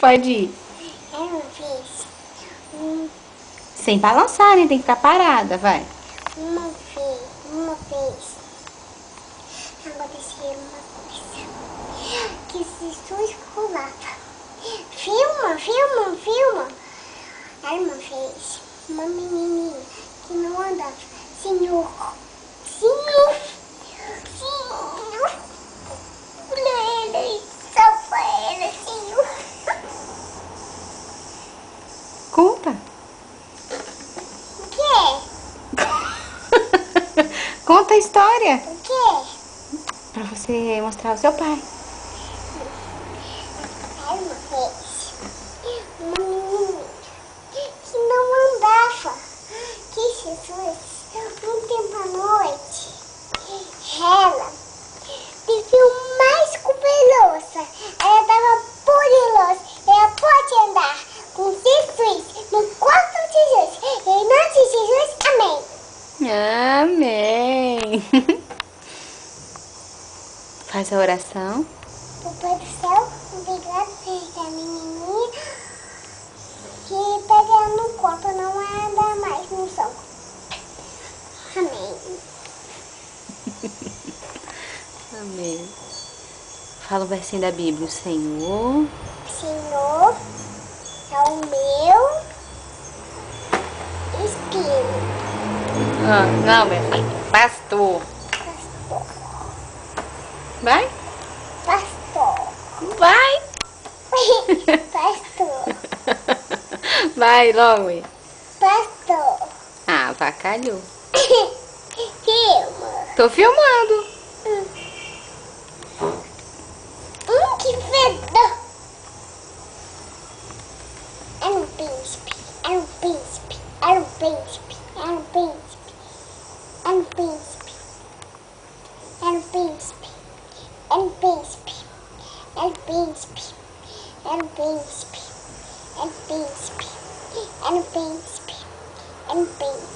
Pode ir. Era uma vez. Sem balançar, né? Tem que ficar parada, vai. Uma vez. Aconteceu uma coisa. Que Jesus pulava. Filma. Era uma vez uma menininha que não andava. Senhor. Salva ela, Senhor. Conta. O quê? Conta a história. O quê? Pra você mostrar ao seu pai. Era uma vez uma menina que não andava. Que Jesus, um tempo à noite, ela viveu mais poderosa. Ela estava poderosa. Ela pode andar com Jesus, no corpo de Jesus. Em nome de Jesus, amém. Amém. Faz a oração. Papai do céu, obrigado por a menininha que pega no corpo, não anda mais no chão. Amém. Amém. Fala o versinho da Bíblia. O Senhor Senhor é o meu espírito. não, minha filha. Pastor. Pastor. Vai? Pastor. Vai. Pastor. Vai logo. Pastor. Ah, avacalhou. Filma. Tô filmando. Que fedor. Era um príncipe. Era um príncipe. Era um príncipe. Era um príncipe. Era um príncipe. Era um príncipe. Era um príncipe. Era um príncipe. Era um príncipe. Era um príncipe. Era um príncipe. Era um príncipe.